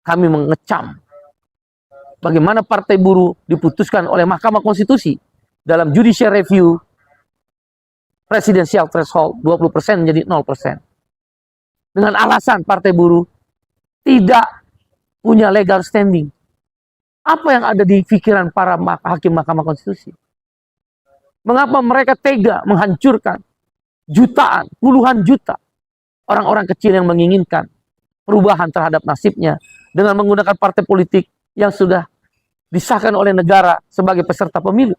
kami mengecam bagaimana Partai Buruh diputuskan oleh Mahkamah Konstitusi dalam judicial review presidensial threshold 20% menjadi 0%. Dengan alasan Partai Buruh tidak punya legal standing. Apa yang ada di pikiran para hakim Mahkamah Konstitusi? Mengapa mereka tega menghancurkan jutaan, puluhan juta orang-orang kecil yang menginginkan perubahan terhadap nasibnya dengan menggunakan partai politik yang sudah disahkan oleh negara sebagai peserta pemilu?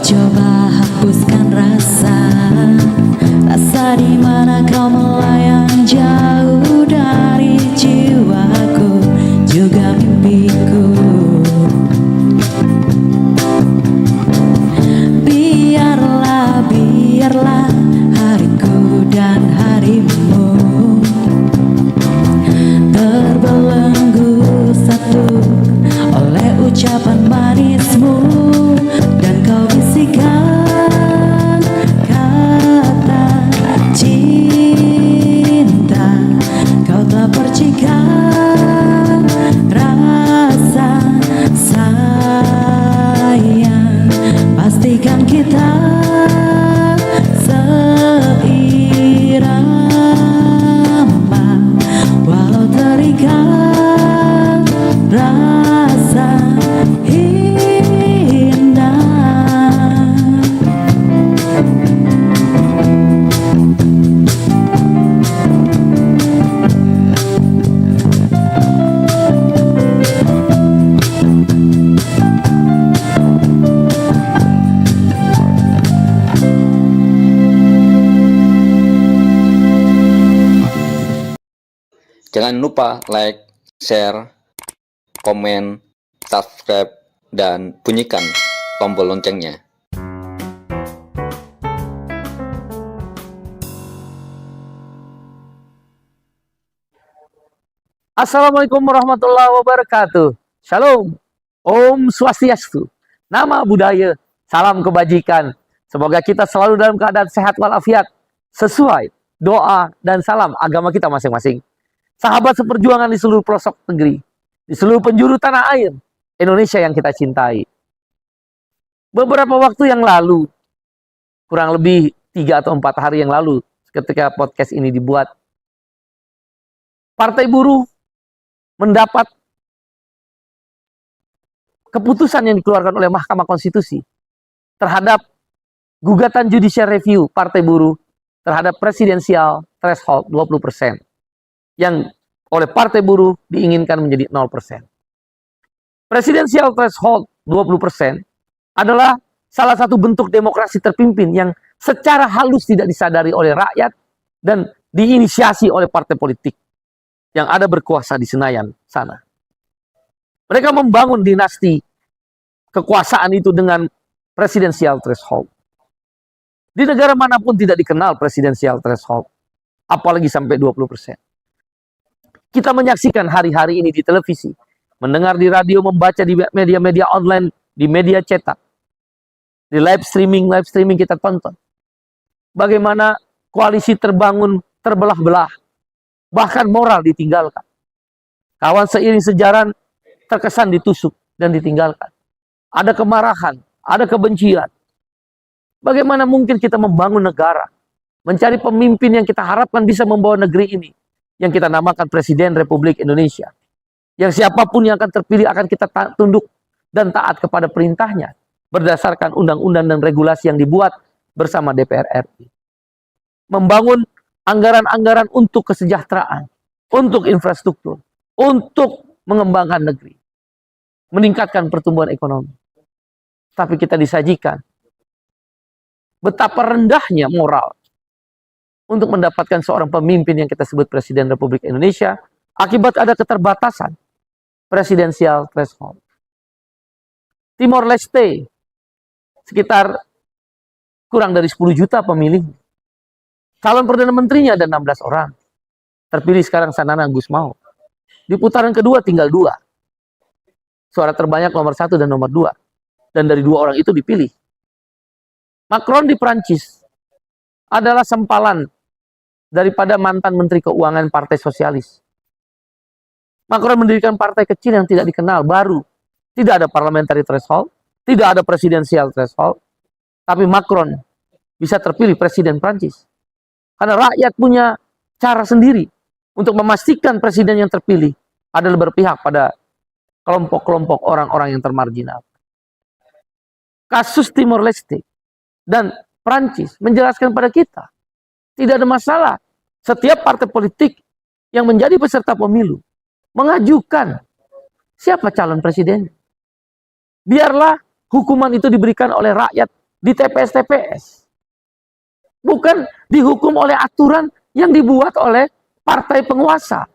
Coba hapuskan rasa di mana kau melayang jauh dari jiwaku juga mimpiku. Biarlah hariku dan harimu terbelenggu satu oleh ucapan manismu. Dan kau bisikan kata cinta, kau telah percikan rasa sayang. Pastikan kita seirama walau terikat rasa Jangan lupa like, share, komen, subscribe, dan bunyikan tombol loncengnya. Assalamualaikum warahmatullahi wabarakatuh. Shalom. Om Swastiastu. Nama budaya, salam kebajikan. Semoga kita selalu dalam keadaan sehat walafiat sesuai doa dan salam agama kita masing-masing. Sahabat seperjuangan di seluruh pelosok negeri, di seluruh penjuru tanah air Indonesia yang kita cintai. Beberapa waktu yang lalu, kurang lebih 3 atau 4 hari yang lalu, ketika podcast ini dibuat, Partai Buruh mendapat keputusan yang dikeluarkan oleh Mahkamah Konstitusi terhadap gugatan judicial review Partai Buruh terhadap presidensial threshold 20%. Yang oleh Partai Buruh diinginkan menjadi 0%. Presidensial threshold 20% adalah salah satu bentuk demokrasi terpimpin yang secara halus tidak disadari oleh rakyat dan diinisiasi oleh partai politik yang ada berkuasa di Senayan sana. Mereka membangun dinasti kekuasaan itu dengan presidensial threshold. Di negara manapun tidak dikenal presidensial threshold, apalagi sampai 20%. Kita menyaksikan hari-hari ini di televisi, mendengar di radio, membaca di media-media online, di media cetak, di live streaming kita tonton. Bagaimana koalisi terbangun, terbelah-belah, bahkan moral ditinggalkan. Kawan seiring sejaran terkesan ditusuk dan ditinggalkan. Ada kemarahan, ada kebencian. Bagaimana mungkin kita membangun negara, mencari pemimpin yang kita harapkan bisa membawa negeri ini, yang kita namakan Presiden Republik Indonesia. Yang siapapun yang akan terpilih akan kita tunduk dan taat kepada perintahnya berdasarkan undang-undang dan regulasi yang dibuat bersama DPR RI. membangun anggaran-anggaran untuk kesejahteraan, untuk infrastruktur, untuk mengembangkan negeri, meningkatkan pertumbuhan ekonomi. Tapi kita disajikan betapa rendahnya moral untuk mendapatkan seorang pemimpin yang kita sebut Presiden Republik Indonesia akibat ada keterbatasan presidensial threshold. Timor Leste sekitar kurang dari 10 juta pemilih. Calon Perdana Menterinya ada 16 orang. Terpilih sekarang Sanana Gusmao. Di putaran kedua tinggal 2. Suara terbanyak nomor 1 dan nomor 2. Dan dari 2 orang itu dipilih. Macron di Prancis adalah sempalan daripada mantan Menteri Keuangan Partai Sosialis. Macron mendirikan partai kecil yang tidak dikenal, baru. Tidak ada parliamentary threshold, tidak ada presidensial threshold. Tapi Macron bisa terpilih presiden Prancis. Karena rakyat punya cara sendiri untuk memastikan presiden yang terpilih adalah berpihak pada kelompok-kelompok orang-orang yang termarginal. Kasus Timor Leste dan Prancis menjelaskan pada kita, tidak ada masalah. Setiap partai politik yang menjadi peserta pemilu mengajukan siapa calon presiden. Biarlah hukuman itu diberikan oleh rakyat di TPS-TPS. Bukan dihukum oleh aturan yang dibuat oleh partai penguasa.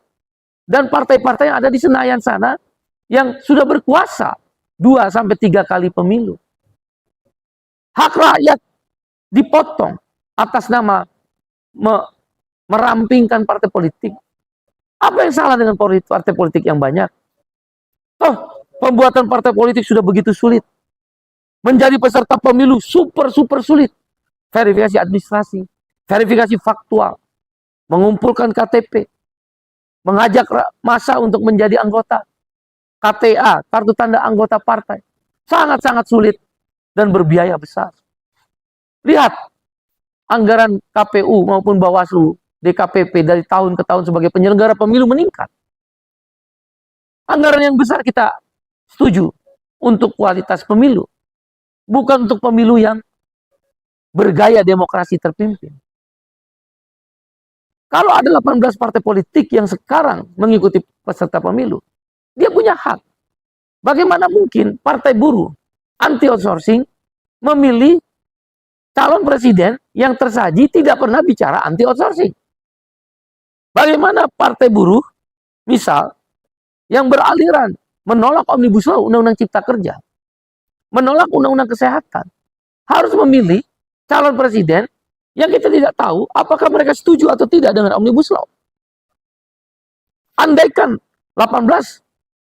Dan partai-partai yang ada di Senayan sana yang sudah berkuasa 2-3 kali pemilu. Hak rakyat dipotong atas nama merampingkan partai politik. Apa yang salah dengan partai politik yang banyak? Toh, pembuatan partai politik sudah begitu sulit. Menjadi peserta pemilu super sulit. Verifikasi administrasi, verifikasi faktual, mengumpulkan KTP, mengajak massa untuk menjadi anggota, KTA, kartu tanda anggota partai. Sangat-sangat sulit dan berbiaya besar. Lihat, anggaran KPU maupun Bawaslu, DKPP dari tahun ke tahun sebagai penyelenggara pemilu meningkat. Anggaran yang besar kita setuju untuk kualitas pemilu. Bukan untuk pemilu yang bergaya demokrasi terpimpin. Kalau ada 18 partai politik yang sekarang mengikuti peserta pemilu, dia punya hak. Bagaimana mungkin partai buruh anti outsourcing memilih calon presiden yang tersaji tidak pernah bicara anti outsourcing? Bagaimana partai buruh, misal, yang beraliran menolak Omnibus Law, Undang-Undang Cipta Kerja, menolak Undang-Undang Kesehatan, harus memilih calon presiden yang kita tidak tahu apakah mereka setuju atau tidak dengan Omnibus Law. Andaikan 18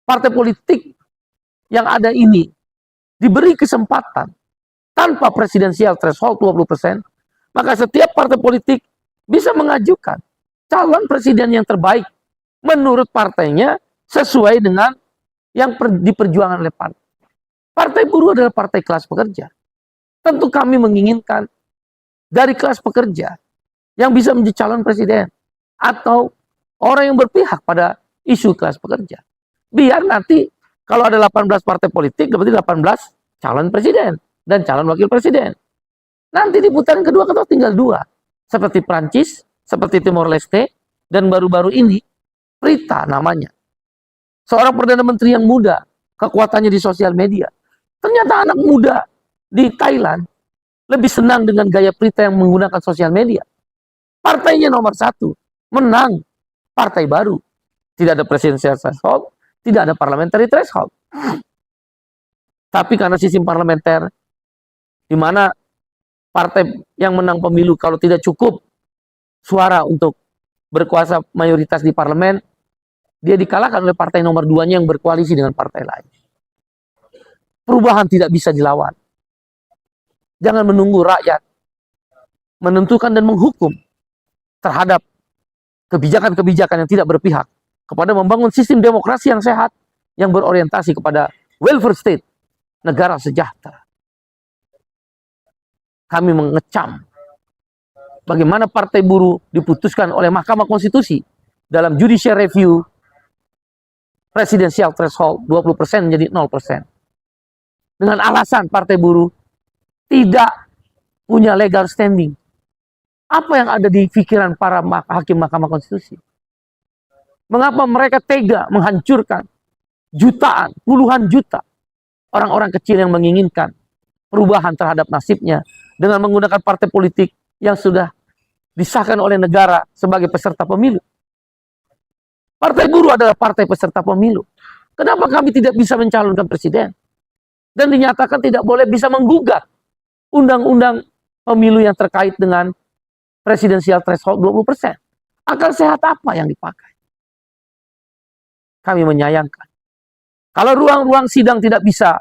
partai politik yang ada ini diberi kesempatan tanpa presidensial threshold 20%, maka setiap partai politik bisa mengajukan calon presiden yang terbaik menurut partainya sesuai dengan yang diperjuangkan oleh partai. Partai buruh adalah partai kelas pekerja. Tentu kami menginginkan dari kelas pekerja yang bisa menjadi calon presiden atau orang yang berpihak pada isu kelas pekerja. Biar nanti kalau ada 18 partai politik berarti 18 calon presiden dan calon wakil presiden. Nanti di putaran kedua tinggal 2. Seperti Prancis, seperti Timor Leste, dan baru-baru ini Prita namanya. Seorang Perdana Menteri yang muda, kekuatannya di sosial media. Ternyata anak muda di Thailand lebih senang dengan gaya Prita yang menggunakan sosial media. Partainya nomor 1, menang, partai baru. Tidak ada presidensial threshold, tidak ada parliamentary threshold. Tapi karena sistem parlementer, di mana partai yang menang pemilu kalau tidak cukup suara untuk berkuasa mayoritas di parlemen, dia dikalahkan oleh partai nomor 2-nya yang berkoalisi dengan partai lain. Perubahan tidak bisa dilawan. Jangan menunggu rakyat menentukan dan menghukum terhadap kebijakan-kebijakan yang tidak berpihak kepada membangun sistem demokrasi yang sehat yang berorientasi kepada welfare state, negara sejahtera. Kami mengecam bagaimana partai buruh diputuskan oleh Mahkamah Konstitusi dalam judicial review presidensial threshold 20% menjadi 0%. Dengan alasan partai buruh tidak punya legal standing. Apa yang ada di pikiran para hakim Mahkamah Konstitusi? Mengapa mereka tega menghancurkan jutaan, puluhan juta orang-orang kecil yang menginginkan perubahan terhadap nasibnya dengan menggunakan partai politik yang sudah disahkan oleh negara sebagai peserta pemilu? Partai Buruh adalah partai peserta pemilu. Kenapa kami tidak bisa mencalonkan presiden? Dan dinyatakan tidak boleh bisa menggugat undang-undang pemilu yang terkait dengan presidensial threshold 20%. Akal sehat apa yang dipakai? Kami menyayangkan. Kalau ruang-ruang sidang tidak bisa,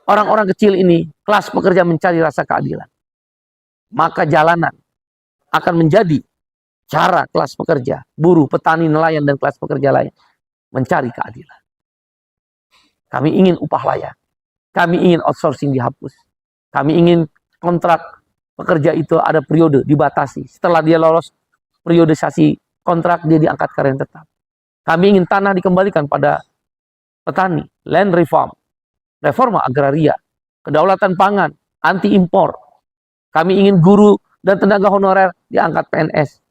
orang-orang kecil ini, kelas pekerja mencari rasa keadilan, maka jalanan akan menjadi cara kelas pekerja, buruh, petani, nelayan, dan kelas pekerja lain mencari keadilan. Kami ingin upah layak. Kami ingin outsourcing dihapus. Kami ingin kontrak pekerja itu ada periode dibatasi. Setelah dia lolos periodisasi kontrak, dia diangkat karyawan tetap. Kami ingin tanah dikembalikan pada petani, land reform, reforma agraria, kedaulatan pangan, anti impor. Kami ingin guru dan tenaga honorer diangkat PNS.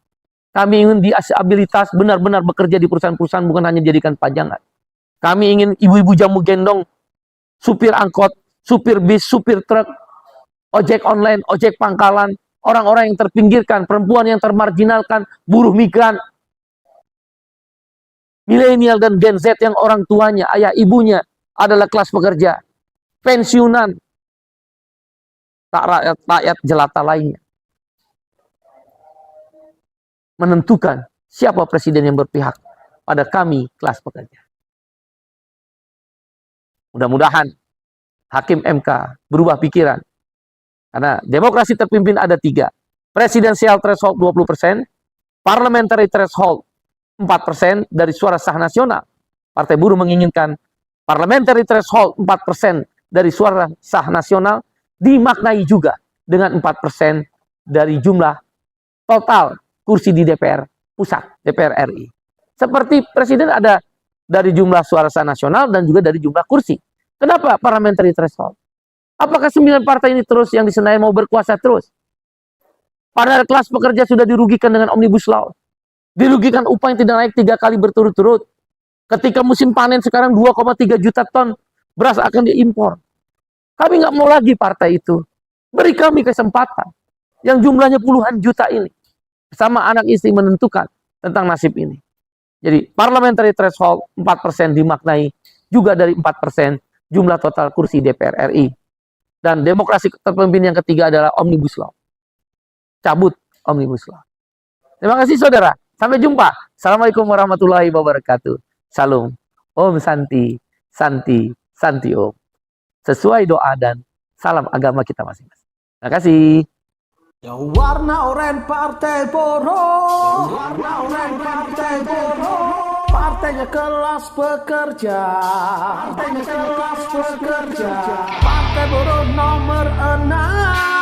Kami ingin disabilitas benar-benar bekerja di perusahaan-perusahaan, bukan hanya dijadikan pajangan. Kami ingin ibu-ibu jamu gendong, supir angkot, supir bis, supir truk, ojek online, ojek pangkalan, orang-orang yang terpinggirkan, perempuan yang termarginalkan, buruh migran, milenial dan Gen Z yang orang tuanya, ayah ibunya adalah kelas pekerja, pensiunan, tak rakyat jelata lainnya. Menentukan siapa presiden yang berpihak pada kami kelas pekerja. Mudah-mudahan hakim MK berubah pikiran. Karena demokrasi terpimpin ada 3. Presidensial threshold 20%, parliamentary threshold 4% dari suara sah nasional. Partai Buruh menginginkan parliamentary threshold 4% dari suara sah nasional dimaknai juga dengan 4% dari jumlah total kursi di DPR pusat, DPR RI. Seperti presiden ada dari jumlah suara sah nasional dan juga dari jumlah kursi. Kenapa parliamentary threshold? Apakah 9 partai ini terus yang di Senayan mau berkuasa terus? Padahal kelas pekerja sudah dirugikan dengan Omnibus Law. Dirugikan upah yang tidak naik 3 kali berturut-turut. Ketika musim panen sekarang 2,3 juta ton beras akan diimpor. Kami nggak mau lagi partai itu. Beri kami kesempatan. Yang jumlahnya puluhan juta ini. Bersama anak istri menentukan tentang nasib ini. Jadi parliamentary threshold 4% dimaknai juga dari 4% jumlah total kursi DPR RI. Dan demokrasi terpimpin yang ketiga adalah Omnibus Law. Cabut Omnibus Law. Terima kasih saudara. Sampai jumpa. Assalamualaikum warahmatullahi wabarakatuh. Salam. Om Santi, Santi, Santi Om. Sesuai doa dan salam agama kita masing-masing. Terima kasih. Yang warna oranye Partai Buruh, warna oranye Partai Buruh, partainya kelas pekerja, partainya kelas pekerja, Partai Buruh nomor 6.